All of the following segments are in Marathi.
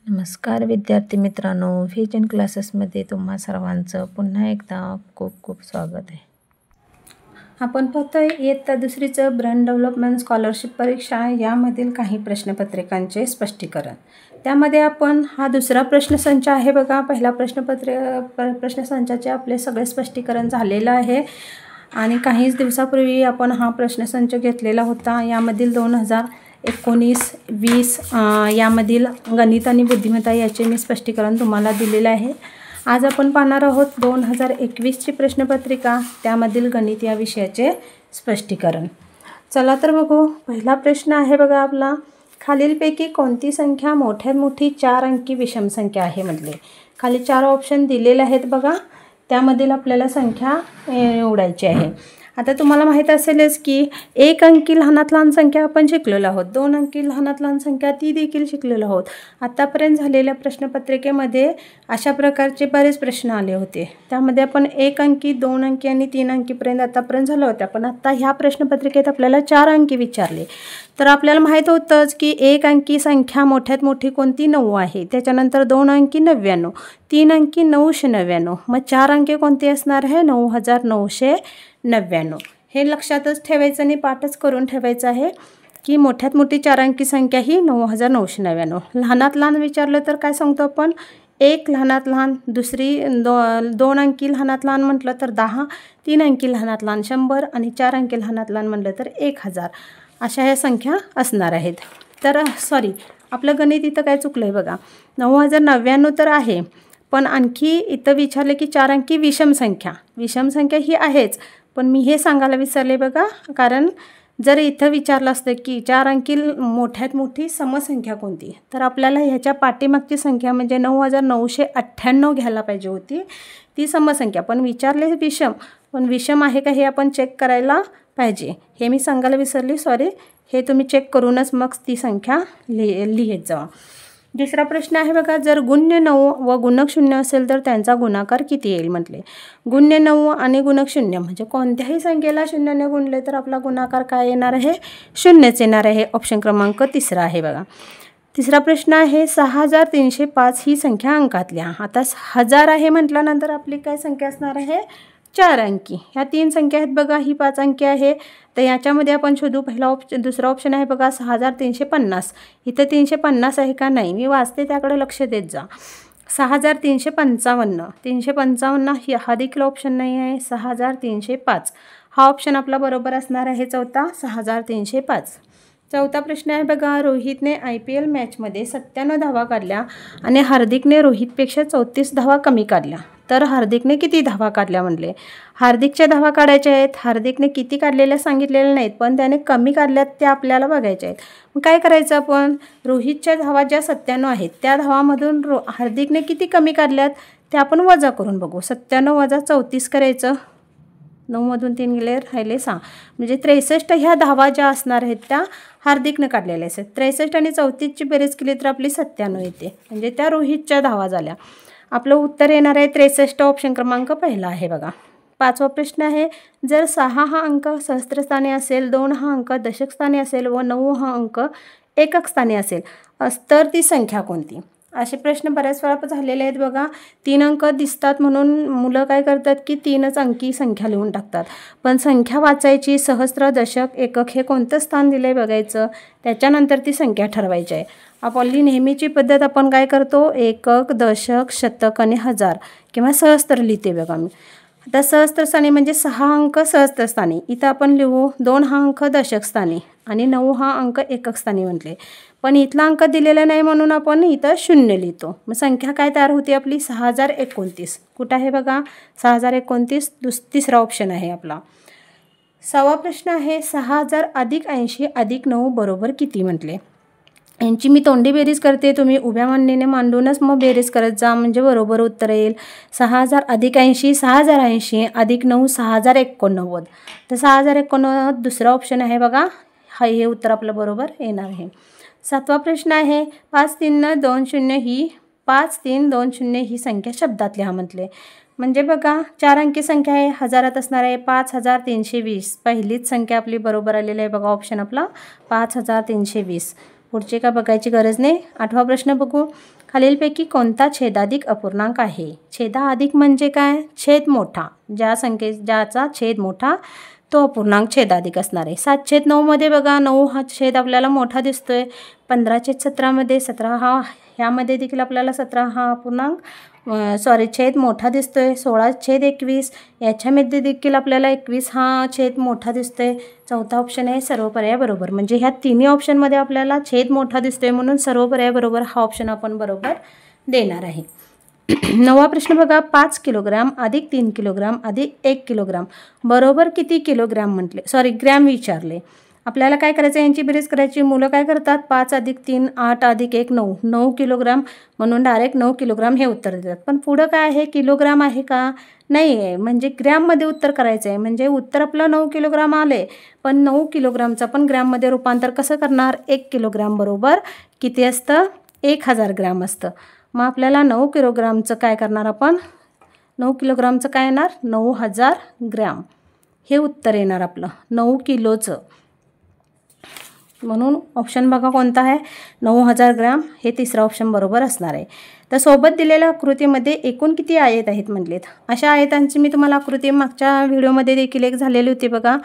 नमस्कार विद्यार्थी मित्रांनो, व्हिजन क्लासेसमध्ये तुम्हा सर्वांचं पुन्हा एकदा खूप खूप स्वागत आहे. आपण पाहतोय इयत्ता दुसरीचं ब्रेन डेव्हलपमेंट स्कॉलरशिप परीक्षा यामधील काही प्रश्नपत्रिकांचे स्पष्टीकरण. त्यामध्ये आपण हा दुसरा प्रश्नसंच आहे बघा. पहिला प्रश्नसंचाचे आपले सगळे स्पष्टीकरण झालेलं आहे आणि काहीच दिवसापूर्वी आपण हा प्रश्नसंच घेतलेला होता. यामधील 2019-20 यामधील गणित आणि बुद्धिमत्ता याचे मी स्पष्टीकरण तुम्हाला दिलेलं आहे. आज आपण पाहणार आहोत 2021ची प्रश्नपत्रिका, त्यामधील गणित या विषयाचे स्पष्टीकरण. चला तर बघू. पहिला प्रश्न आहे बघा आपला, खालीलपैकी कोणती संख्या मोठ्यात मोठी 4 अंकी विषम संख्या आहे म्हटले. खाली 4 ऑप्शन दिलेले आहेत बघा, त्यामधील आपल्याला संख्या निवडायची आहे. आता तुम्हाला माहीत असेलच की 1 अंकी लहानात लहान संख्या आपण शिकलेलो आहोत, 2 अंकी लहानात लहान संख्या ती देखील शिकलेलो आहोत. आत्तापर्यंत झालेल्या प्रश्नपत्रिकेमध्ये अशा प्रकारचे बरेच प्रश्न आले होते. त्यामध्ये आपण 1 अंकी, 2 अंकी आणि 3 अंकीपर्यंत आतापर्यंत झालं होतं. पण आत्ता ह्या प्रश्नपत्रिकेत आपल्याला 4 अंकी विचारले. तर आपल्याला माहीत होतंच की 1 अंकी संख्या मोठ्यात मोठी कोणती 9 आहे. त्याच्यानंतर 2 अंकी 99, 3 अंकी 999, मग 4 अंकी कोणती असणार आहे 9999. हे लक्षातच ठेवायचं आणि पाठच करून ठेवायचं आहे की मोठ्यात मोठी 4 अंकी संख्या ही 9999. लहानात लहान विचारलं तर काय सांगतो आपण, 1 लहानात लहान, दुसरी 2 अंकी लहानात लहान म्हटलं तर 10, 3 अंकी लहानात लहान 100 आणि 4 अंकी लहानात लहान म्हटलं तर 1000. अशा ह्या संख्या असणार आहेत. तर आपलं गणित इथं काय चुकलं आहे बघा. 9099 तर आहे, पण आणखी इथं विचारले की 4 अंकी विषम संख्या ही आहेच, पण मी हे सांगायला विसरले बघा. कारण जर इथं विचारलं असतं की 4 अंकी मोठ्यात मोठी समसंख्या कोणती, तर आपल्याला ह्याच्या पाठीमागची संख्या म्हणजे 9998 घ्यायला पाहिजे होती, ती समसंख्या. पण विचारले विषम, पण विषम आहे का हे आपण चेक करायला पाहिजे. हे मी सांगायला विसरली, सॉरी. हे तुम्ही चेक करूनच मग ती संख्या लिहित जावा. दुसरा प्रश्न आहे बघा, जर गुण्य 9 व गुणक 0 असेल तर त्यांचा गुणाकार किती येईल म्हटले. गुण्य 9 आणि गुणक 0 म्हणजे कोणत्याही संख्येला 0ने गुणले तर आपला गुणाकार काय येणार आहे, 0च येणार आहे. ऑप्शन क्रमांक 3 आहे बघा. तिसरा प्रश्न आहे, 6305 ही संख्या अंकातल्या. आता 1000 आहे म्हटल्यानंतर आपली काय संख्या असणार आहे, 4 अंकी. ह्या 3 संख्या आहेत बघा, ही 5 अंकी आहे. तर याच्यामध्ये आपण शोधू. दुसरा ऑप्शन आहे बघा 6350. इथं 350 आहे का नाही, मी वाचते त्याकडे लक्ष देत जा. 6355, 355 हा देखील ऑप्शन नाही आहे. 6305 हा ऑप्शन आपला बरोबर असणार आहे चौथा, 6305. चौथा प्रश्न आहे बघा, रोहितने IPL मॅचमध्ये 97 धावा काढल्या आणि हार्दिकने रोहितपेक्षा 34 धावा कमी काढल्या. तर हार्दिकने किती धावा काढल्या म्हणले. हार्दिकच्या धावा काढायच्या आहेत. हार्दिकने किती काढलेल्या सांगितलेल्या नाहीत, पण त्याने कमी काढल्यात त्या आपल्याला बघायच्या आहेत. मग काय करायचं आपण, रोहितच्या धावा ज्या 97 आहेत त्या धावामधून हार्दिकने किती कमी काढल्यात ते आपण वजा करून बघू. 97 वजा 34 करायचं, 9 मधून 3 गेले, राहिले 6, म्हणजे 63 ह्या धावा ज्या असणार आहेत त्या हार्दिकने काढलेल्या आहेत. 63 आणि 34ची बेरीज केली तर आपली 97 येते, म्हणजे त्या रोहितच्या धावा झाल्या. आपलं उत्तर येणार आहे 63. ऑप्शन क्रमांक 1 आहे बघा. 5वा प्रश्न आहे, जर 6 हा अंक सहस्त्रस्थानी असेल, 2 हा अंक दशक स्थानी असेल व 9 हा अंक एकक स्थानी असेल तर ती संख्या कोणती. असे प्रश्न बऱ्याच वेळा झालेले आहेत बघा. 3 अंक दिसतात म्हणून मुलं काय करतात की 3च अंकी संख्या लिहून टाकतात. पण संख्या वाचायची, सहस्त्र, दशक, एकक हे कोणतं स्थान दिलं आहे बघायचं, त्याच्यानंतर ती संख्या ठरवायची आहे. आपली नेहमीची पद्धत आपण काय करतो, एकक, दशक, शतक आणि हजार किंवा सहस्त्र लिहिते बघा मी. आता सहस्त्रस्थानी म्हणजे 6 अंक सहस्त्रस्थानी, इथं आपण लिहू 2 हा अंक दशक स्थानी आणि 9 हा अंक एकक स्थानी म्हटले. पण इथला अंक दिलेला नाही म्हणून आपण इथं 0 लिहितो. मग संख्या काय तयार होती आपली, 6029. कुठं आहे बघा 6029, तिसरा ऑप्शन आहे आपला. 6वा प्रश्न आहे, 6000 अधिक 80 अधिक 9 बरोबर किती म्हटले. यांची मी तोंडी बेरीज करते, तुम्ही उभ्या मांडणीने मांडूनच मग बेरीज करत जा, म्हणजे बरोबर उत्तर येईल. 6000 अधिक 80 6080 अधिक 9 6089. तर 6089 दुसरा ऑप्शन आहे बघा, हे उत्तर आपलं बरोबर येणार आहे. 7वा प्रश्न आहे, 5320 ही संख्या शब्दात लिहा म्हटले. म्हणजे बघा 4 अंकी संख्या आहे, हजारात असणार आहे 5320. पहिलीच संख्या आपली बरोबर आलेली आहे बघा, ऑप्शन आपला 5320. पुढचे का बघायची गरज नाही. 8वा प्रश्न बघू. खालीलपैकी कोणता छेदाधिक अपूर्णांक आहे? छेदाधिक म्हणजे काय? छेद मोठा, ज्याचा छेद मोठा तो अपूर्णांक छेदाधिक असणार आहे. 7/9 मध्ये बघा 9 हा छेद आपल्याला मोठा दिसतोय. 15/17 मध्ये 17 हा ह्यामध्ये देखील आपल्याला 17 हा अपूर्णांक छेद मोठा दिसतोय. 16/21 याच्यामध्ये देखील आपल्याला 21 हा छेद मोठा दिसतोय. चौथा ऑप्शन आहे सर्व पर्याय बरोबर. म्हणजे ह्या तिन्ही ऑप्शनमध्ये आपल्याला छेद मोठा दिसतोय म्हणून सर्व पर्याय बरोबर हा ऑप्शन आपण बरोबर देणार आहे. 9वा प्रश्न बघा. 5 किलोग्राम अधिक 3 किलोग्राम अधिक 1 किलोग्राम बरोबर किती किलोग्राम म्हटले, ग्रॅम विचारले. आपल्याला काय करायचं, यांची बेरीज करायची. मुलं काय करतात, 5 अधिक 3 8 अधिक 1 9, 9 किलोग्राम म्हणून डायरेक्ट 9 किलोग्राम हे उत्तर देतात. पण पुढं काय आहे, किलोग्राम आहे का? नाही आहे, म्हणजे ग्रॅममध्ये उत्तर करायचं आहे. म्हणजे उत्तर आपलं 9 किलोग्राम आले, पण 9 किलोग्रामचं पण ग्रॅममध्ये रूपांतर कसं करणार? 1 किलोग्राम बरोबर किती असतं? 1000 ग्रॅम असतं. मग आपल्याला 9 किलोग्रामचं काय करणार आपण? 9 किलोग्रामचं काय येणार? 9000 ग्रॅम हे उत्तर येणार आपलं 9 किलोचं. म्हणून ऑप्शन बघा कोणता आहे? 9000 ग्रॅम हे तिसरा ऑप्शन बरोबर असणार आहे. तर सोबत दिलेल्या आकृतीमध्ये एकूण किती आयत आहेत म्हटलेत. अशा आयतांची मी तुम्हाला आकृती मागच्या व्हिडिओमध्ये देखील एक झालेली होती बघा.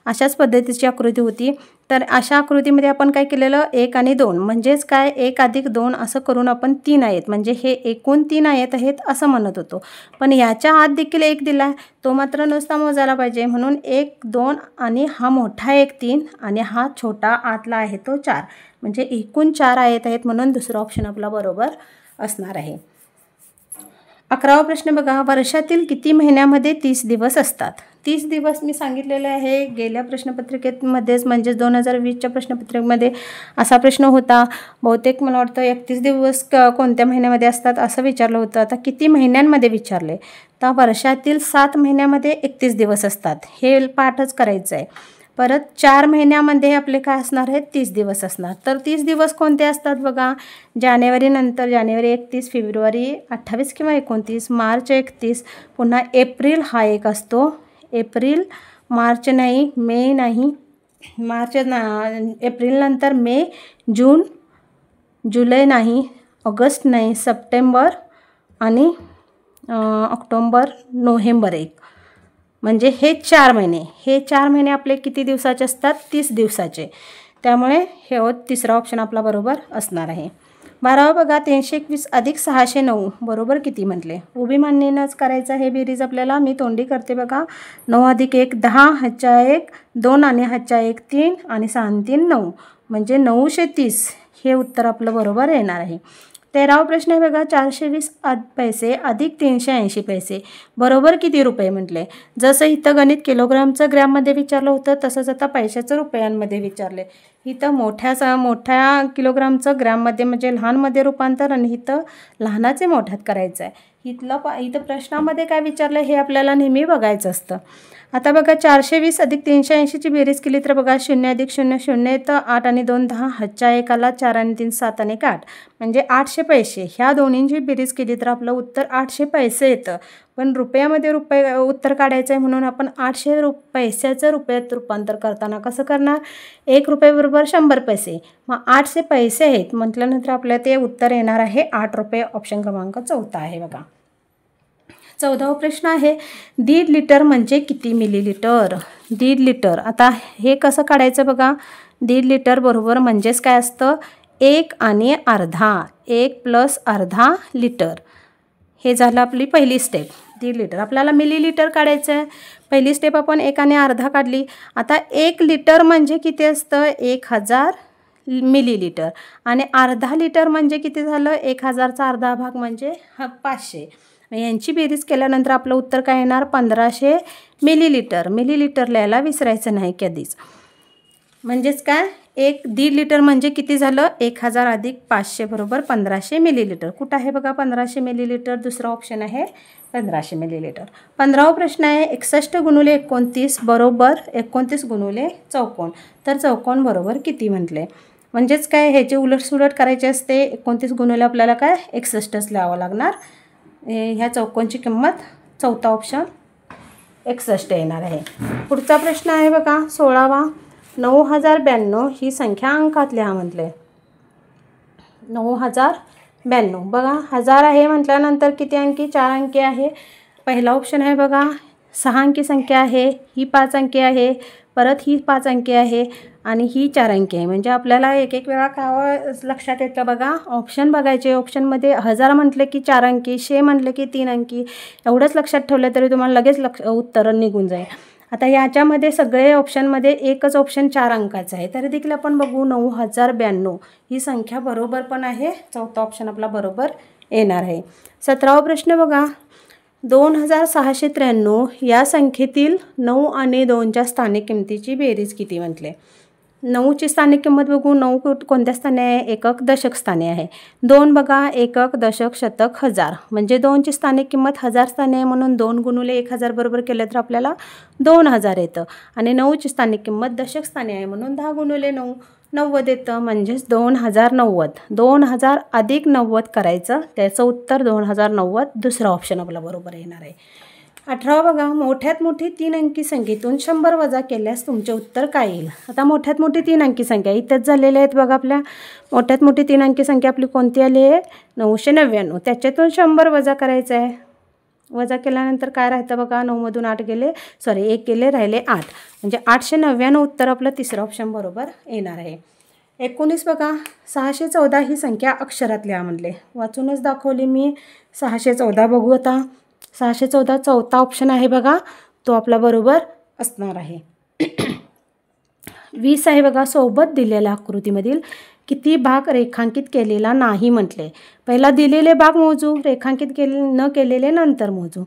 अशाच पद्धतीची आकृती होती. तर अशा आकृतीमध्ये आपण काय केलेलं, 1 आणि 2 म्हणजेच काय 1 अधिक 2 असं करून आपण 3 आयत म्हणजे हे एकूण 3 आयत आहेत असं म्हणत होतो. पण याच्या आत देखील 1 दिला आहे, तो मात्र नुसता मोजायला पाहिजे. म्हणून 1 2 आणि हा मोठा 1 3 आणि हा छोटा आतला आहे तो 4 म्हणजे एकूण 4 आयत आहेत. म्हणून दुसरा ऑप्शन आपला बरोबर असणार आहे. 11वा प्रश्न बघा. वर्षातील किती महिन्यामध्ये 30 दिवस असतात? 30 दिवस मी सांगितलेले आहे गेल्या प्रश्नपत्रिकेमध्येच, म्हणजेच 2020च्या प्रश्नपत्रिकेमध्ये असा प्रश्न होता. बहुतेक मला वाटतं 31 दिवस कोणत्या महिन्यामध्ये असतात असं विचारलं होतं. आता किती महिन्यांमध्ये विचारले, तर वर्षातील 7 महिन्यामध्ये 31 दिवस असतात. हे पाठच करायचं आहे. परत 4 महिन्यामध्ये आपले काय असणार आहेत? 30 दिवस असणार. तर 30 दिवस कोणते असतात बघा. जानेवारी नंतर जानेवारी 31, फेब्रुवारी 28 किंवा 29, मार्च 31, पुन्हा एप्रिल हा एक असतो. एप्रिल, मार्च नाही, मे नाही, एप्रिल नंतर मे, जून, जुलै नाही, ऑगस्ट नाही, सप्टेंबर आणि ऑक्टोंबर, नोव्हेंबर 1 म्हणजे हे 4 महिने. हे 4 महिने आपले किती दिवसाचे असतात? 30 दिवसाचे. त्यामुळे हे तिसरा ऑप्शन आपला बरोबर असणार आहे. 12वा बघा. 321 अधिक 609 बरोबर किती म्हटले. उभी मांडणीनंच करायचं हे बेरीज आपल्याला. मी तोंडी करते बघा. 9 अधिक 1 10, ह्याच्या 1 2 आणि ह्याच्या 1 3 आणि 6 आणि 3 9 म्हणजे 930 हे उत्तर आपलं बरोबर येणार आहे. 13वा प्रश्न आहे बघा. 420 पैसे अधिक 380 पैसे बरोबर किती रुपये म्हटले. जसं इथं गणित किलोग्रामचं ग्रॅममध्ये विचारलं होतं, तसंच आता पैशाचं रुपयांमध्ये विचारले. इथं मोठ्या किलोग्रामचं ग्रॅममध्ये म्हणजे लहानमध्ये रूपांतर आणि इथं लहानाचे मोठ्यात करायचं आहे. इथं प्रश्नामध्ये काय विचारलं हे आपल्याला नेहमी बघायचं असतं. आता बघा 420 अधिक 380ची बेरीज केली तर बघा 0 अधिक 0 0 येतं. 8 आणि 2 10, ह्याच्या 1 आला, 4 आणि 3 7 आणि 8 म्हणजे 800 पैसे. ह्या दोन्हींची बेरीज केली तर आपलं उत्तर 800 पैसे येतं. पण रुपयामध्ये उत्तर काढायचं आहे म्हणून आपण 800 पैशाचं रुपयात रूपांतर करताना कसं करणार? 1 रुपये बरोबर 100 पैसे. मग 800 पैसे आहेत म्हटल्यानंतर आपल्याला ते उत्तर येणार आहे 8 रुपये. ऑप्शन क्रमांक 4 आहे बघा. 14वा प्रश्न आहे. 1.5 लिटर म्हणजे किती मिलीलिटर? 1.5 लिटर. आता हे कसं काढायचं बघा. 1.5 लिटर बरोबर म्हणजेच काय असतं? 1 आणि अर्धा, 1 प्लस अर्धा लिटर. हे झालं आपली पहिली स्टेप. 1.5 लिटर. आपल्याला मिलीलिटर काढायचं आहे. पहिली स्टेप आपण 1 आणि अर्धा काढली. आता 1 लिटर म्हणजे किती असतं? 1000 मिलीलिटर. आणि अर्धा लिटर म्हणजे किती झालं? 1000चा अर्धा भाग म्हणजे 500. यांची बेरीज केल्यानंतर आपलं उत्तर काय येणार? 1500 मिलीलिटर. मिलीलिटर लिहायला विसरायचं नाही कधीच. म्हणजेच काय? 1.5 लिटर म्हणजे किती झालं? 1000 अधिक 500 बरोबर 1500 मिलीलिटर. कुठं आहे बघा 1500 मिलीलिटर? दुसरा ऑप्शन आहे 1500 मिलीलिटर. 15वा प्रश्न आहे. 61 गुणिले 29 बरोबर 29 गुणिले चौकोन. तर चौकोन बरोबर किती म्हटले. म्हणजेच काय? ह्याची उलटसुलट करायची असते. 29 गुणिले आपल्याला काय 61च लिहावं लागणार. ह्या चौकोनची किंमत चौथा ऑप्शन 61 येणार आहे. पुढचा प्रश्न आहे बघा 16वा. 9092 ही संख्या अंकात लिहा म्हटले. 9092. बघा 1000 आहे म्हटल्यानंतर किती अंकी? 4 अंकी आहे. पहिला ऑप्शन आहे बघा 6 अंकी संख्या आहे, ही 5 अंकी आहे, परत ही 5 अंकी आहे आणि ही 4 अंकी आहे. म्हणजे आपल्याला एक एक वेळा काय लक्षात येतं बघा, ऑप्शन बघायचे. ऑप्शनमध्ये 1000 म्हटलं की 4 अंकी, 6 म्हटलं की 3 अंकी, एवढंच लक्षात ठेवलं तरी तुम्हाला लगेच उत्तर निघून जाईल. आता याच्यामध्ये सगळे ऑप्शनमध्ये एकच ऑप्शन 4 अंकाचं आहे, तरी देखील आपण बघू 9092 ही संख्या बरोबर पण आहे. चौथा ऑप्शन आपला बरोबर येणार आहे. 17वा प्रश्न बघा, 2693 या संख्येतील 9 आणि 2च्या स्थानिक किमतीची बेरीज किती म्हटले. 9ची स्थानिक किंमत बघू. 9 कोणत्या स्थानी आहे? एकक दशक स्थानी आहे. 2 बघा एकक दशक शतक हजार, म्हणजे 2ची स्थानिक किंमत 1000 स्थानी आहे म्हणून 2 गुणुले 1000 बरोबर केलं तर आपल्याला 2000 येतं. आणि 9ची स्थानिक किंमत दशक स्थानी आहे म्हणून 10 गुणुले 9 90 येतं, म्हणजेच 2090. 2000 अधिक 90 करायचं, त्याचं उत्तर 2090. दुसरा ऑप्शन आपला बरोबर येणार आहे. 18वा बघा, मोठ्यात मोठी 3 अंकी संख्येतून 100 वजा केल्यास तुमचे उत्तर काय येईल. आता मोठ्यात मोठी 3 अंकी संख्या इथेच झालेल्या आहेत बघा. आपल्या मोठ्यात मोठी 3 अंकी संख्या आपली कोणती आली आहे? 999. त्याच्यातून 100 वजा करायचं आहे. वजा केल्यानंतर काय राहतं बघा, 9मधून 8 गेले, 1 गेले, राहिले 8, म्हणजे 899 उत्तर आपलं तिसरं ऑप्शन बरोबर येणार आहे. 19 बघा, 614 ही संख्या अक्षरात लिहा म्हणले. वाचूनच दाखवली मी. 614 बघू. आता 614 चौथा ऑप्शन आहे बघा, तो आपला बरोबर असणार आहे. 20 आहे बघा, सोबत दिलेल्या आकृतीमधील किती भाग रेखांकित केलेला नाही म्हटले. पहिला दिलेले भाग मोजू, रेखांकित न केलेले नंतर मोजू.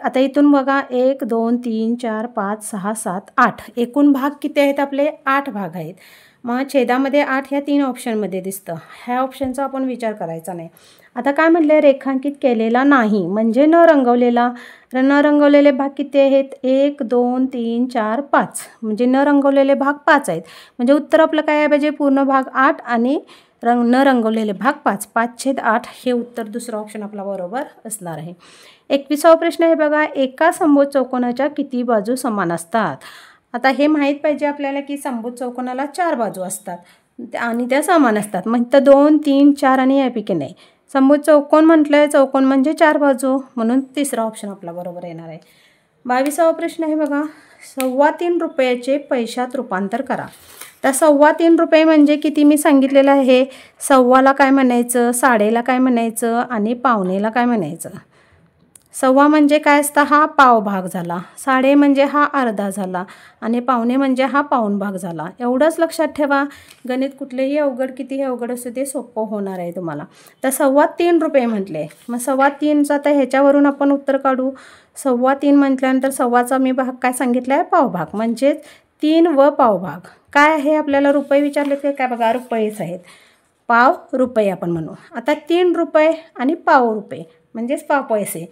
आता इथून बघा 1 2 3 4 5 6 7 8 एकूण भाग किती आहेत आपले? 8 भाग आहेत. मग छेदामध्ये 8 ह्या 3 ऑप्शनमध्ये दिसतं. ह्या ऑप्शनचा आपण विचार करायचा नाही. आता काय म्हटलं? रेखांकित केलेला नाही म्हणजे न रंगवलेला. न रंगवलेले भाग किती आहेत? 1 2 3 4 5, म्हणजे न रंगवलेले भाग 5 आहेत. म्हणजे उत्तर आपलं काय आहे पाहिजे? पूर्ण भाग 8 आणि न रंगवलेले भाग 5. 5/8 हे उत्तर दुसरं ऑप्शन आपला बरोबर असणार आहे. 21वा प्रश्न आहे बघा, एका समभुज चौकोनाच्या किती बाजू समान असतात. आता हे माहीत पाहिजे आपल्याला की समभुज चौकोनाला 4 बाजू असतात आणि त्या समान असतात. मग तर 2 3 4 आणि यापैकी नाही. समभुज चौकोन म्हटलं, चौकोन म्हणजे 4 बाजू, म्हणून तिसरा ऑप्शन आपला बरोबर येणार आहे. 22वा प्रश्न आहे बघा, 3.25 रुपयाचे पैशात रूपांतर करा. तर 3.25 रुपये म्हणजे किती मी सांगितलेलं आहे. सव्वाला काय म्हणायचं, साडेला काय म्हणायचं आणि पावणेला काय म्हणायचं. सव्वा म्हणजे काय असतं? हा पाव भाग झाला. साडे म्हणजे हा अर्धा झाला आणि पावणे म्हणजे हा पाऊण भाग झाला. एवढंच लक्षात ठेवा. गणित कुठलेही अवघड, कितीही अवघड असू ते सोपं होणार आहे तुम्हाला. तर 3.25 रुपये म्हटले. मग 3.25चं आता ह्याच्यावरून आपण उत्तर काढू. 3.25 म्हटल्यानंतर सव्वाचा मी भाग काय सांगितला आहे? पावभाग, म्हणजेच 3 व पावभाग. काय आहे आपल्याला? रुपये विचारलेत का? काय बघा, रुपयेच आहेत. पाव रुपये आपण म्हणू. आता 3 रुपये आणि पाव रुपये म्हणजेच पाव पैसे.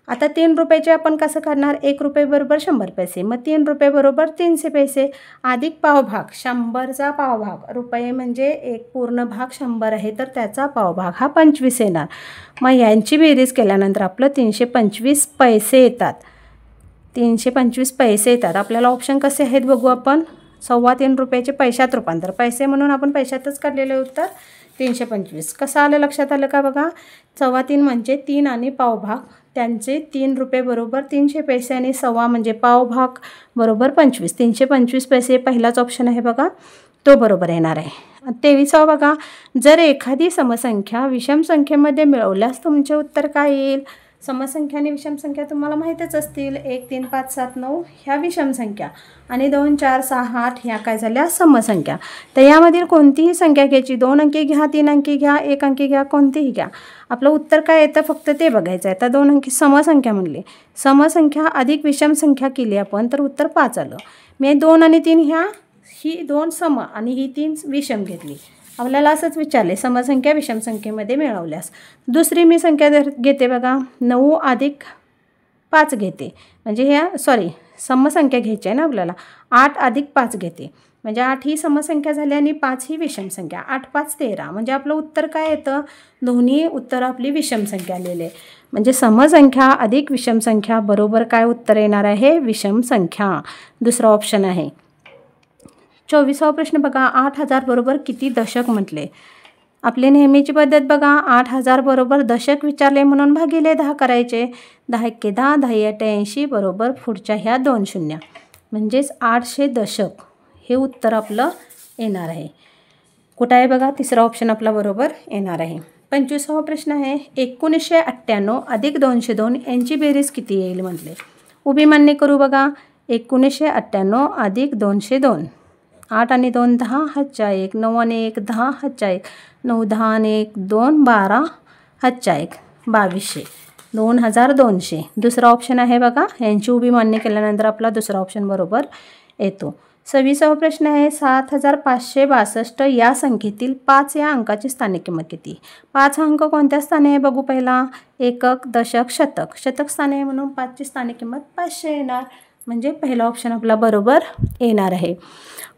आता 3 रुपयाचे आपण कसं करणार? 1 रुपये बरोबर 100 पैसे, मग 3 रुपये बरोबर 300 पैसे अधिक पावभाग 100चा पावभाग. रुपये म्हणजे एक पूर्ण भाग 100 आहे, तर त्याचा पावभाग हा 25 येणार. मग यांची बेरीज केल्यानंतर आपलं 325 पैसे येतात. 325 पैसे येतात. आपल्याला ऑप्शन कसे आहेत बघू आपण. 3.25 रुपयाचे पैशात रूपांतर, पैसे म्हणून आपण पैशातच काढलेलं उत्तर 325. कसं आलं? लक्षात आलं का बघा. 3.25 म्हणजे 3 आणि पावभाग, त्यांचे 3 रुपये बरोबर 300 पैसे आणि सव्वा म्हणजे पावभाग बरोबर 25. 325 पैसे पहिलाच ऑप्शन आहे बघा, तो बरोबर येणार आहे. 23वा बघा, जर एखादी समसंख्या विषम संख्येमध्ये मिळवल्यास तुमचे उत्तर काय येईल. समसंख्या आणि विषम संख्या तुम्हाला माहीतच असतील. 1 3 5 7 9 ह्या विषम संख्या आणि 2 4 6 8 ह्या काय झाल्या? समसंख्या. तर यामधील कोणतीही संख्या घ्यायची. 2 अंकी घ्या, 3 अंकी घ्या, 1 अंकी घ्या, कोणतीही घ्या. आपलं उत्तर काय येतं फक्त ते बघायचं आहे. आता 2 अंकी समसंख्या म्हणले. समसंख्या अधिक विषम संख्या केली आपण तर उत्तर 5 आलं. मी 2 आणि 3 ही 2 सम आणि ही 3 विषम घेतली. आपल्याला असंच विचारले समसंख्या विषम संख्येमध्ये मिळवल्यास. दुसरी मी संख्या घेते बघा, 9 अधिक 5 घेते, म्हणजे ह्या समसंख्या घ्यायची आहे ना आपल्याला. 8 अधिक 5 घेते, म्हणजे 8 ही समसंख्या झाली आणि 5 ही विषम संख्या. 8 5 13, म्हणजे आपलं उत्तर काय येतं? दोन्ही उत्तर आपली विषम संख्या आलेली आहे. म्हणजे समसंख्या अधिक विषम संख्या बरोबर काय उत्तर येणार आहे? विषम संख्या. दुसरा ऑप्शन आहे. 24वा प्रश्न बघा, 8000 बरोबर किती दशक म्हटले. आपली नेहमीची पद्धत बघा, 8000 बरोबर दशक विचारले म्हणून भागिले 10 करायचे. 10 एक्के 10, 10 8 80 बरोबर पुढच्या ह्या 2 शून्य, म्हणजेच 800 दशक हे उत्तर आपलं येणार आहे. कुठं आहे बघा, तिसरा ऑप्शन आपला बरोबर येणार आहे. 25वा प्रश्न आहे, 1998 अधिक 202 यांची बेरीज किती येईल म्हटले. उभी मान्य करू बघा. 1998 अधिक 202, 8 आणि 2 10 हातच्या 1, 9 आणि 1 10 हातच्या 1, 9 10 आणि 1 2 12 हातच्या 1, 2200, 2200. दुसरा ऑप्शन आहे बघा, यांची उभी मान्य केल्यानंतर आपला दुसरा ऑप्शन बरोबर येतो. 26वा प्रश्न आहे, 7562 या संख्येतील 5 या अंकाची स्थानिक किंमत किती. 5 हा अंक कोणत्या स्थानी आहे बघू पहिला. एकक, दशक, शतक. शतक स्थानी आहे म्हणून 5ची स्थानिक किंमत 500 येणार, म्हणजे पहिला ऑप्शन आपला बरोबर येणार आहे.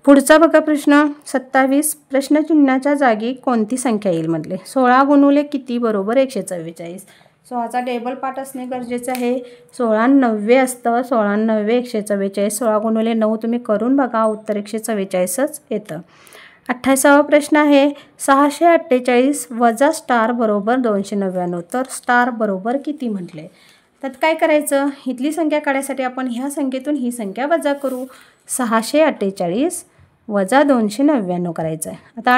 पुढचा बघा प्रश्न 27, प्रश्नचिन्हाच्या जागी कोणती संख्या येईल म्हटले. 16 गुणुले किती बरोबर 144. 16चा टेबल पाठ असणे गरजेचं आहे. 16 90 असतं. 16 90 144. 16 गुणुले 9 तुम्ही करून बघा, उत्तर 144च येतं. 28वा प्रश्न आहे, 648 वजा स्टार बरोबर 299, तर स्टार बरोबर किती म्हटले. त्यात काय करायचं, इथली संख्या काढायसाठी आपण ह्या संख्येतून ही संख्या वजा करू. 648 वजा 299 करायचं आहे. आता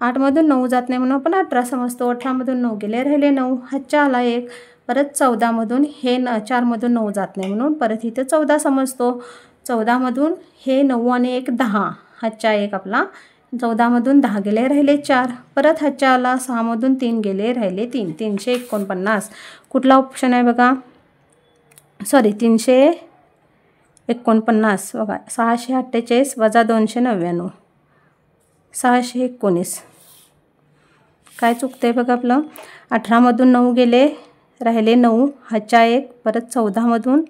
8मधून 9 जात नाही म्हणून आपण 18 समजतो. 18मधून 9 गेले, राहिले 9, हातच्या आला 1. परत 14मधून हे 4मधून 9 जात नाही म्हणून परत इथं 14 समजतो. 14मधून हे 9 आणि 1 10, हातच्या 1 आपला. 14मधून 10 गेले, राहिले 4. परत हातच्या आला. 6मधून 3 गेले, राहिले 3, 349. कुठला ऑप्शन आहे बघा, सॉरी 349 बघा. 648 वजा 299, 619. काय चुकतंय बघा आपलं. 18मधून 9 गेले, राहिले 9, हातच्या 1. परत 14मधून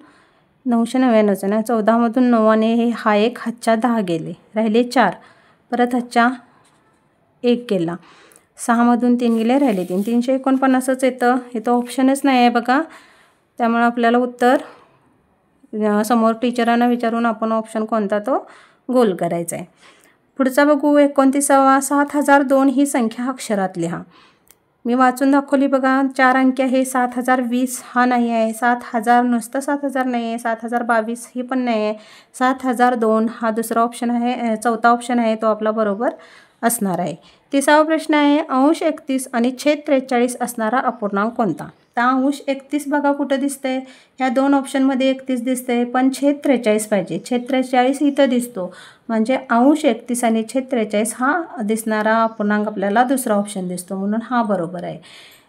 999 ना, 14मधून 9 आणि हे हा 1 हातच्या 10 गेले, राहिले 4. परत हातच्या 1 गेला. 6मधून 3 गेले, राहिले 3, 349च येतं. इथं ऑप्शनच नाही आहे बघा. त्यामुळे आपल्याला उत्तर समोर टीचरांना विचारून आपण ऑप्शन कोणता तो गोल करायचा आहे. पुढचा बघू 29वा, 7002 ही संख्या अक्षरात लिहा. मी वाचून दाखवली बघा. 4 अंकी आहे. 7020 हा नाही आहे. 7000 नुसतं 7000 नाही आहे. 7022 ही पण नाही आहे. 7002 हा दुसरा ऑप्शन आहे, चौथा ऑप्शन आहे, तो आपला बरोबर असणार आहे. 30वा प्रश्न आहे, अंश 31 आणि छेद 43 असणारा अपूर्णांक कोणता. तर अंश 31 बघा कुठं दिसतंय, ह्या 2 ऑप्शनमध्ये 31 दिसतंय, पण छेद 43 पाहिजे. छेद 43 इथं दिसतो, म्हणजे अंश 31 आणि छेद 43 हा दिसणारा अपूर्णांक आपल्याला दुसरा ऑप्शन दिसतो, म्हणून हा बरोबर आहे.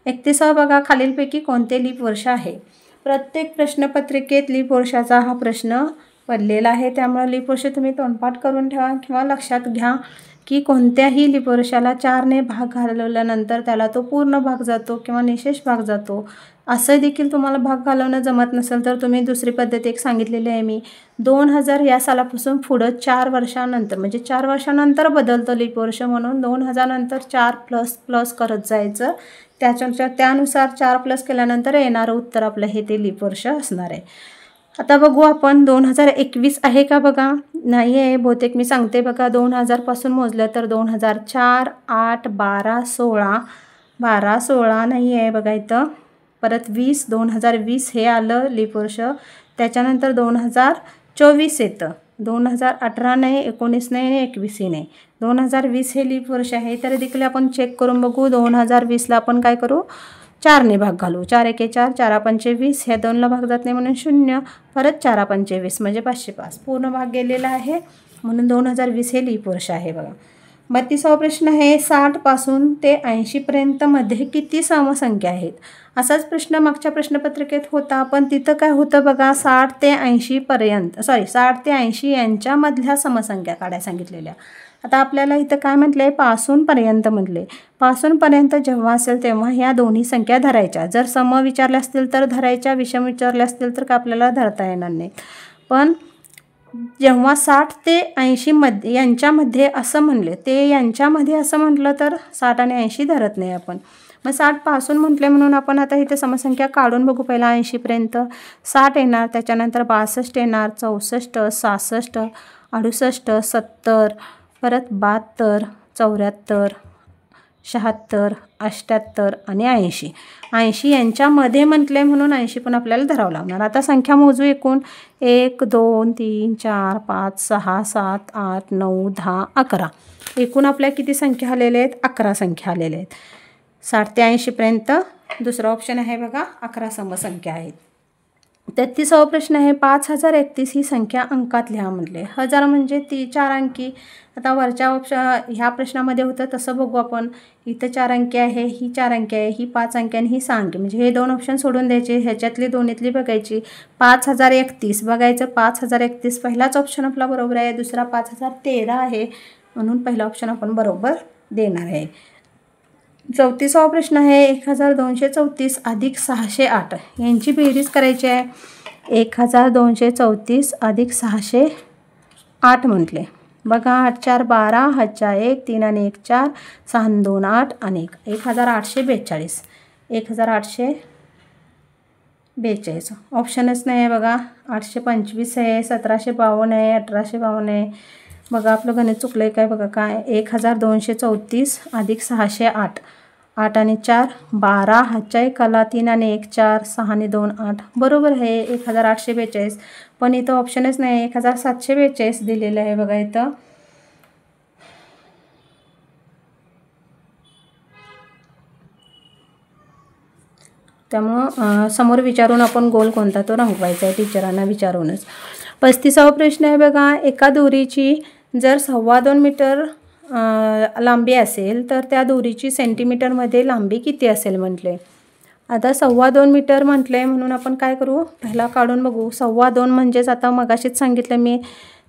31वा बघा, खालीलपैकी कोणते लीप वर्ष आहे. प्रत्येक प्रश्नपत्रिकेत लीप वर्षाचा हा प्रश्न पडलेला आहे, त्यामुळे लीप वर्ष तुम्ही तोंडपाठ करून ठेवा किंवा लक्षात घ्या की कोणत्याही लीप वर्षाला 4ने भाग घालवल्यानंतर त्याला तो पूर्ण भाग जातो किंवा निशेष भाग जातो. असं देखील तुम्हाला भाग घालवणं जमत नसेल तर तुम्ही दुसरी पद्धत एक सांगितलेली आहे मी. 2000 या सालापासून पुढं 4 वर्षानंतर, म्हणजे 4 वर्षानंतर बदलतं लीप वर्ष, म्हणून 2000 नंतर 4 प्लस करत जायचं. त्यानुसार 4 प्लस केल्यानंतर येणारं उत्तर आपलं हे ते लीप वर्ष असणार आहे. आता बघू आपण 2021 आहे का बघा. नाही आहे बहुतेक, मी सांगते बघा. 2000 पासून मोजलं तर 2004, 8, 12, 16 नाही आहे बघा इथं. परत 2020 हे आलं लीप वर्ष. त्याच्यानंतर 2024 येतं. 2018 नाही, 19 नाही आणि 21 नाही. 2020 हे लीप वर्ष आहे. तर देखील आपण चेक करून बघू. 2020ला आपण काय करू, 4ने भाग घालू. 4 एके 4, 4 पंचे 20, ह्या 2ला भाग जात नाही म्हणून 0. परत 4 पंचे 20 म्हणजे 505, पूर्ण भाग गेलेला आहे, म्हणून 2020 हे लीप वर्ष आहे बघा. 32वा प्रश्न आहे, 60 पासून ते 80 पर्यंत मध्ये किती समसंख्या आहेत. असाच प्रश्न मागच्या प्रश्नपत्रिकेत होता, पण तिथं काय होतं बघा, 60 ते 80 यांच्यामधल्या समसंख्या काढायला सांगितलेल्या. आता आपल्याला इथं काय म्हटलं आहे, पासूनपर्यंत म्हटले. पासूनपर्यंत जेव्हा असेल तेव्हा ह्या दोन्ही संख्या धरायच्या. जर सम विचारल्या असतील तर धरायच्या, विषम विचारल्या असतील तर का आपल्याला धरता येणार नाही. पण जेव्हा 60 ते 80 यांच्यामध्ये असं म्हणले, ते यांच्यामध्ये असं म्हटलं तर 60 आणि 80 धरत नाही आपण. मग 60 पासून म्हटले म्हणून आपण आता इथे समसंख्या काढून बघू. पहिला 80 पर्यंत 60 येणार, त्याच्यानंतर 62 येणार, 64, 66, 68, 70, परत 72, 74, 76, 78 आणि 80. 80 यांच्यामध्ये म्हटलं आहे म्हणून 80 पण आपल्याला धरावं लागणार. आता संख्या मोजू एकूण. 1 2 3 4 5 6 7 8 9 10 11. एकूण आपल्या किती संख्या आलेल्या आहेत? 11 संख्या आलेल्या आहेत. 60 ते 80पर्यंत दुसरा ऑप्शन आहे बघा, 11 समसंख्या आहेत. 33वा प्रश्न आहे, 5031 ही संख्या अंकात लिहा म्हटले. 1000 म्हणजे ती 4 अंकी. आता वरच्या ह्या प्रश्नामध्ये होतं तसं बघू आपण. इथं 4 अंकी आहे, ही 4 अंकी आहे, ही 5 अंकी आणि ही 6 अंकी. म्हणजे हे 2 ऑप्शन सोडून द्यायचे, ह्याच्यातली दोन्हीतली बघायची. 5031 बघायचं. 5031 पहिलाच ऑप्शन आपला बरोबर आहे. दुसरा 5013 आहे म्हणून पहिला ऑप्शन आपण बरोबर देणार आहे. 34वा प्रश्न आहे, 1234 अधिक 608 यांची बेरीज करायची आहे. 1234 अधिक 608 म्हटले बघा. 8 4 12, 8 1 3 आणि 1 4, 6 आणि 2 8 आणि 1 1842. 1842 ऑप्शनच नाही आहे बघा. 825 आहे, 1752 आहे, 1852 आहे. बघा आपलं गणित चुकलं आहे काय बघा. काय 1234 अधिक 608. 8 आणि 4 12, 8 1 आला, 3 आणि 1 4, 6 आणि 2 8. बरोबर आहे 1842. पण इथं ऑप्शनच नाही. 1742 दिलेलं आहे बघा इथं. त्यामुळं समोर विचारून आपण गोल कोणता तो रंगवायचा आहे, टीचरांना विचारूनच. 35वा प्रश्न आहे बघा, एका दोरीची जर 2.25 मीटर लांबी असेल तर त्या दोरीची सेंटीमीटरमध्ये लांबी किती असेल म्हटले. आता 2.25 मीटर म्हटलं आहे म्हणून आपण काय करू, पहिला काढून बघू. 2.25 म्हणजेच आता मगाशीच सांगितलं मी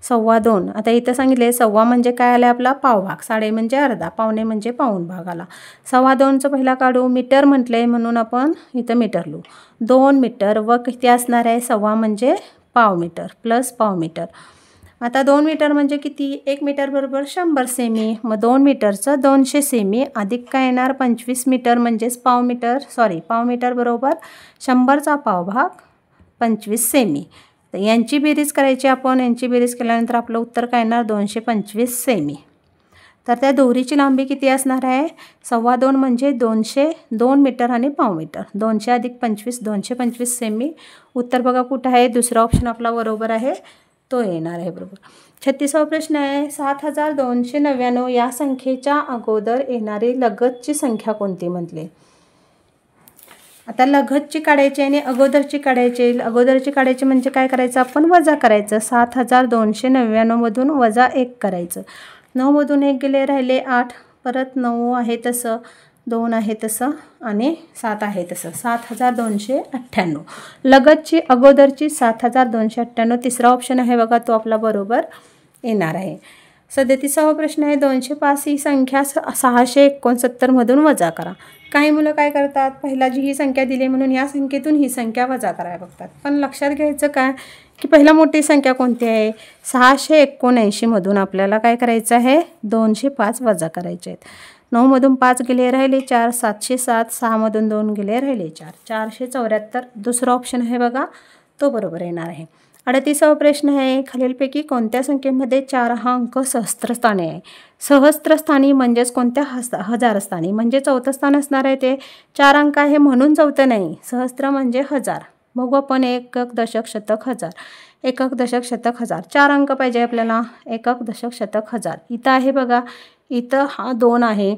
2.25. आता इथं सांगितले 2.25 म्हणजे काय आलं आपला पावभाग. 1.5 म्हणजे अर्धा, पावणे म्हणजे पाऊण भाग आला. 2.25चं पहिला काढू. मीटर म्हटलं आहे म्हणून आपण इथं मीटर लिहू. 2 मीटर व किती असणार आहे 2.25 म्हणजे पाव मीटर प्लस पाव मीटर. आता 2 मीटर म्हणजे किती, 1 मीटर बरोबर 100 सेमी. मग 2 मीटरचं 200 सेमी अधिक काय येणार 25 मीटर म्हणजेच पाव मीटर बरोबर 100चा पावभाग 25 सेमी. तर यांची बेरीज करायची आपण. यांची बेरीज केल्यानंतर आपलं उत्तर काय येणार 225 सेमी. तर त्या दोरीची लांबी किती असणार आहे 2.25 म्हणजे 200, 2 मीटर आणि पाव मीटर. 200 अधिक 25 225 सेमी. उत्तर बघा कुठं आहे, दुसरा ऑप्शन आपला बरोबर आहे, तो येणार आहे बरोबर. 36वा प्रश्न आहे, 7299 या संख्येच्या अगोदर येणारी लगतची संख्या कोणती म्हटले. आता लगतची काढायची आणि अगोदरची काढायची. अगोदरची काढायची म्हणजे काय करायचं आपण, वजा करायचं. 7299 मधून वजा 1 करायचं. 9 मधून 1 गेले, राहिले 8. परत 9 आहे तसं, 2 आहे तसं आणि 7 आहे तसं. 7298. लगतची अगोदरची 7298. तिसरा ऑप्शन आहे बघा, तो आपला बरोबर येणार आहे. 37वा प्रश्न आहे, 205 ही संख्या 669 मधून वजा करा. काही मुलं काय करतात, पहिला जी ही संख्या दिली म्हणून या संख्येतून ही संख्या वजा करायला बघतात. पण लक्षात घ्यायचं काय की पहिला मोठी संख्या कोणती आहे 679 मधून आपल्याला काय करायचं आहे 205 वजा करायचे आहेत. 9 मधून 5 गेले, राहिले 4. 707. 6 मधून 2 गेले, राहिले 4. 474. दुसरा ऑप्शन आहे बघा, तो बरोबर येणार आहे. 38वा प्रश्न आहे, खालीलपैकी कोणत्या संख्येमध्ये 4 हा अंक सहस्त्रस्थानी आहे. सहस्त्रस्थानी म्हणजेच कोणत्या हजारस्थानी, म्हणजे चौथं स्थान असणार आहे. ते 4 अंक आहे म्हणून चौथं नाही. सहस्त्र म्हणजे 1000. बघू आपण, एकक दशक शतक हजार. एकक दशक शतक हजार 4 अंक पाहिजे आपल्याला. एकक दशक शतक हजार इथं आहे बघा. इथं हा 2 आहे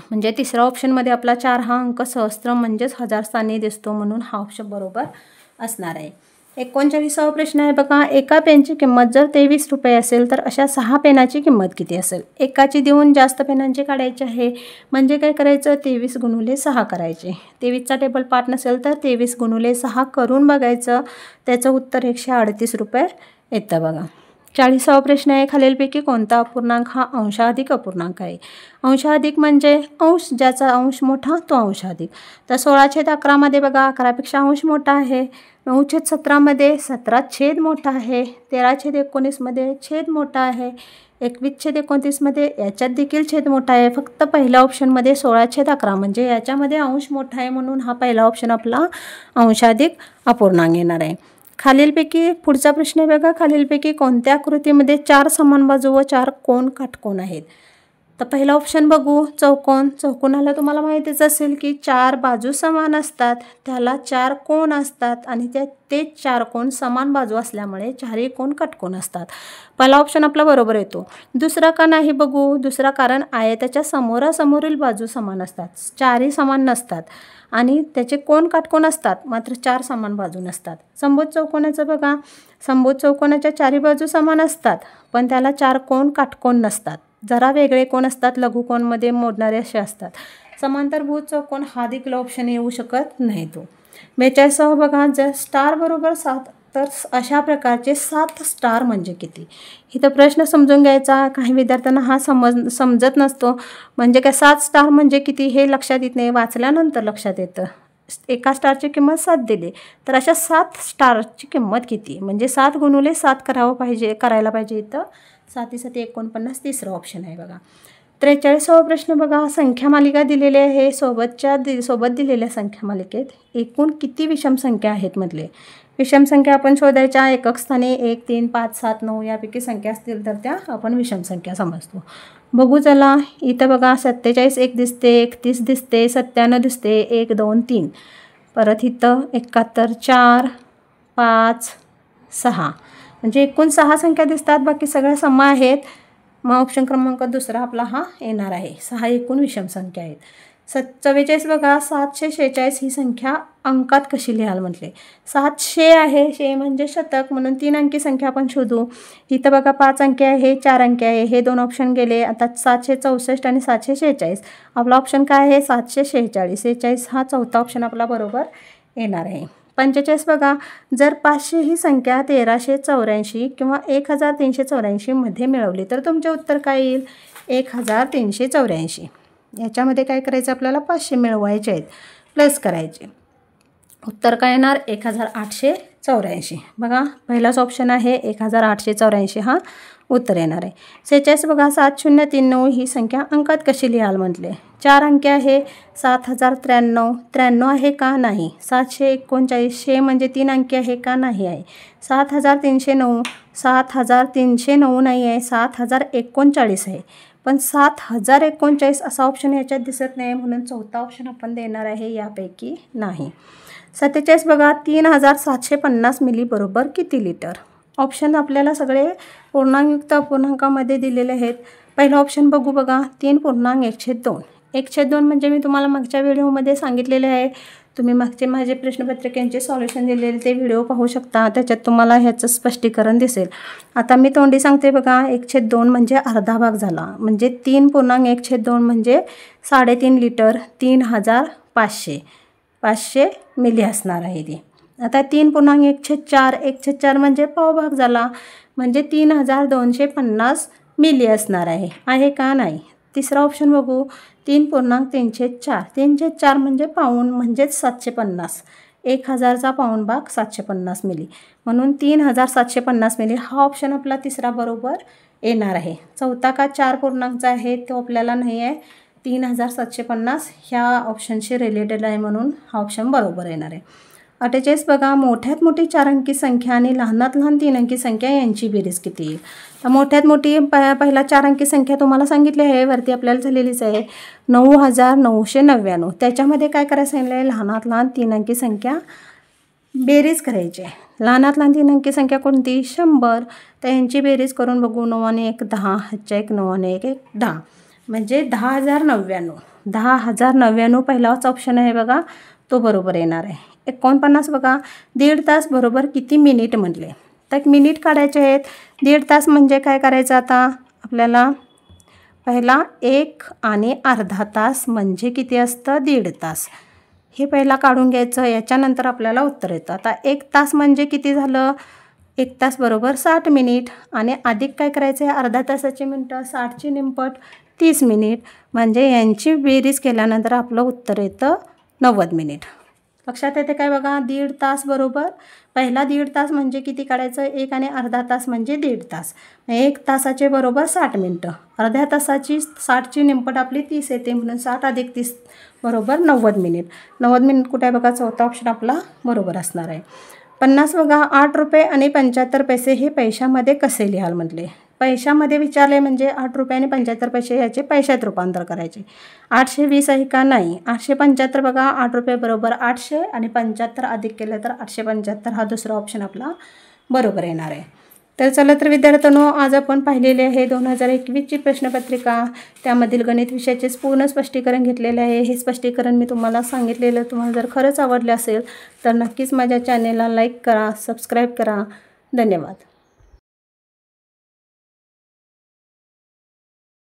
म्हणजे तिसऱ्या ऑप्शनमध्ये आपला 4 हा अंक सहस्त्र म्हणजेच हजार स्थानी दिसतो म्हणून हा ऑप्शन बरोबर असणार आहे. 39वा प्रश्न आहे बघा, एका पेनची किंमत जर 23 रुपये असेल तर अशा 6 पेनाची किंमत किती असेल. एकाची देऊन जास्त पेनांची काढायची आहे म्हणजे काय करायचं 23 गुणुले 6 करायचे. 23चा टेबल पाठ नसेल तर 23 गुणुले 6 करून बघायचं. त्याचं उत्तर 138 रुपये येतं बघा. 40वा प्रश्न आहे, खालीलपैकी कोणता अपूर्णांक हा अंशाधिक अपूर्णांक आहे. अंशाधिक म्हणजे अंश, ज्याचा अंश मोठा तो अंशाधिक. तर 16/11 मध्ये बघा 11पेक्षा अंश मोठा आहे. 9/17 17 छेद मोठा आहे. 13/19 मध्ये छेद मोठा आहे. 21/29 याच्यात देखील छेद मोठा आहे. फक्त पहिल्या ऑप्शनमध्ये 16/11 म्हणजे याच्यामध्ये अंश मोठा आहे म्हणून हा पहिला ऑप्शन आपला अंशाधिक अपूर्णांक येणार आहे. खालीलपैकी पुढचा प्रश्न आहे बघा, खालीलपैकी कोणत्या आकृतीमध्ये 4 समान बाजू व 4 कोण काटकोन आहेत. तर पहिला ऑप्शन बघू, चौकोन. चौकोनाला तुम्हाला माहितीच असेल की 4 बाजू समान असतात, त्याला 4 कोन असतात आणि ते 4 कोन समान बाजू असल्यामुळे 4ही कोन कटकोन असतात. पहिला ऑप्शन आपला बरोबर येतो. दुसरा का नाही बघू. दुसरा कारण आयताच्या समोरासमोरील बाजू समान असतात, 4ही समान नसतात आणि त्याचे कोन काटकोन असतात, मात्र 4 समान बाजू नसतात. समभुज चौकोनाचं बघा, समभुज चौकोनाच्या 4ही बाजू समान असतात पण त्याला 4 कोन काटकोन नसतात, जरा वेगळे कोन असतात, लघुकोनमध्ये मोडणारे असे असतात. समांतरभुज चौकोन हा देखील ऑप्शन येऊ शकत नाही तो. 42 बघा, जर स्टार बरोबर 7 तर अशा प्रकारचे 7 स्टार म्हणजे किती. इथं प्रश्न समजून घ्यायचा. काही विद्यार्थ्यांना हा समजत नसतो. म्हणजे काय 7 स्टार म्हणजे किती हे लक्षात येत नाही, वाचल्यानंतर लक्षात येतं. एका स्टारची किंमत 7 दिली तर अशा 7 स्टारची किंमत किती, म्हणजे 7 गुणुले 7 करायला पाहिजे. इथं 7 7 49 तिसरं ऑप्शन आहे बघा. 43वा प्रश्न बघा, संख्या मालिका दिलेली आहे. सोबत दिलेल्या संख्या मालिकेत एकूण किती विषम संख्या आहेत म्हटले. विषम संख्या आपण शोधायच्या. एकक स्थानी 1 3 5 7 9 यापैकी संख्या असतील तर त्या आपण विषम संख्या समजतो. बघू चला. इथं बघा 47 एक दिसते, 31 दिसते, 97 दिसते, 1 2 3. परत इथं 71 4 5 6 म्हणजे एकूण 6 संख्या दिसतात, बाकी सगळ्या सम आहेत. मग ऑप्शन क्रमांक दुसरा आपला हा येणार आहे. 6 एकूण विषम संख्या आहेत. 44 बघा, 746 ही संख्या अंकात कशी लिहाल म्हटले. 700 आहे, 100 म्हणजे शतक, म्हणून 3 अंकी संख्या आपण शोधू. इथं बघा 5 अंकी आहे, 4 अंकी आहे, हे 2 ऑप्शन गेले. आता 764 आणि 746. आपला ऑप्शन काय आहे 746. 46 हा चौथा ऑप्शन आपला बरोबर येणार आहे. 45 बघा, जर 500 ही संख्या 1384 किंवा 1384 मध्ये मिळवली तर तुमचे उत्तर काय येईल. 1384. याच्यामध्ये काय करायचं आपल्याला 500 मिळवायचे आहेत, प्लस करायचे. उत्तर काय येणार 1884. बघा पहिलाच ऑप्शन आहे 1884 हा उत्तर येणार आहे. 46 बघा, 7039 ही संख्या अंकात कशी लिहाल म्हटले. 4 अंकी आहे, 7093. 93 आहे का नाही. 739 म्हणजे 3 अंकी आहे का नाही आहे. 7309. 7309 नाही आहे, 7039 आहे. पण 7039 असा ऑप्शन ह्याच्यात दिसत नाही, म्हणून चौथा ऑप्शन आपण देणार आहे यापैकी नाही. 47 बघा, 3750 मिली बरोबर किती लिटर. ऑप्शन आपल्याला सगळे पूर्णांकयुक्त अपूर्णांकामध्ये दिलेले आहेत. पहिलं ऑप्शन बघू बघा, 3.1/2. 1/2 म्हणजे मी तुम्हाला मागच्या व्हिडिओमध्ये सांगितलेले आहे. तुम्ही मागचे माझे प्रश्नपत्रिकांचे सॉल्युशन दिलेले ते व्हिडिओ पाहू शकता, त्याच्यात तुम्हाला ह्याचं स्पष्टीकरण दिसेल. आता मी तोंडी सांगते बघा. 1/2 म्हणजे अर्धा भाग झाला, म्हणजे 3.1/2 म्हणजे 3.5 लिटर. 3500 मिली असणार आहे ती. आता 3.1/4. 1/4 म्हणजे पावभाग झाला, म्हणजे 3250 मिली असणार आहे का नाही. तिसरा ऑप्शन बघू. 3.3/4. 3/4 म्हणजे पाऊण, म्हणजेच 750. 1000चा पाऊण भाग 750 मिली, म्हणून 3750 मिली हा ऑप्शन आपला तिसरा बरोबर येणार आहे. चौथा का 4 पूर्णांकचा आहे तो आपल्याला नाही आहे. 3750 ह्या ऑप्शनशी रिलेटेड आहे, म्हणून हा ऑप्शन बरोबर येणार आहे. 48 बघा, मोठ्यात मोठी 4 अंकी संख्या आणि लहानात लहान 3 अंकी संख्या यांची बेरीज किती येईल. तर मोठ्यात मोठी पहिला 4 अंकी संख्या तुम्हाला सांगितली आहे, वरती आपल्याला झालेलीच आहे 9999. त्याच्यामध्ये काय करायचं सांगितलं आहे, लहानात लहान 3 अंकी संख्या बेरीज करायची आहे. लहानात लहान 3 अंकी संख्या कोणती 100. तर यांची बेरीज करून बघू. 9 आणि 1 10, 1 9 आणि 1 10 म्हणजे 10,099. 10,099 पहिलाच ऑप्शन आहे बघा, तो बरोबर येणार आहे. 49 बघा, 1.5 तास बरोबर किती मिनिट म्हटले. तर मिनिट काढायचे आहेत. 1.5 तास म्हणजे काय करायचं आता आपल्याला, पहिला 1 आणि अर्धा तास म्हणजे किती असतं 1.5 तास. हे पहिला काढून घ्यायचं, याच्यानंतर आपल्याला उत्तर येतं. आता 1 तास म्हणजे किती झालं, 1 तास बरोबर 60 मिनिट आणि अधिक काय करायचं आहे अर्धा तासाची मिनटं, 60ची निमपट 30 मिनिट, म्हणजे यांची बेरीज केल्यानंतर आपलं उत्तर येतं 90 मिनिट. लक्षात येते काय बघा. 1.5 तास बरोबर पहिला 1.5 तास म्हणजे किती काढायचं 1 आणि अर्धा तास म्हणजे 1.5 तास. 1 तासाचे बरोबर 60 मिनटं. अर्ध्या तासाची 60ची निमपट आपली 30 येते, म्हणून 60 अधिक 30 बरोबर 90 मिनिट. 90 मिनिट कुठे आहे बघा, चौथा ऑप्शन आपला बरोबर असणार आहे. 50 बघा, 8 रुपये आणि 75 पैसे हे पैशामध्ये कसे लिहाल म्हटले. पैशामध्ये विचारले म्हणजे 8 रुपये आणि 75 पैसे याचे पैशात रूपांतर करायचे. 820 आहे का? नाही. 875 बघा, 8 रुपये बरोबर 800 आणि 75 अधिक केलं तर 875 हा दुसरा ऑप्शन आपला बरोबर येणार आहे. तर चला तर विद्यार्थ्यांनो, आज आपण पाहिलेले आहे 2021ची प्रश्नपत्रिका. त्यामधील गणित विषयाचे पूर्ण स्पष्टीकरण घेतलेले आहे. हे स्पष्टीकरण मी तुम्हाला सांगितलेलं तुम्हाला जर खरंच आवडले असेल तर नक्कीच माझ्या चॅनेलला लाईक करा, सबस्क्राईब करा. धन्यवाद.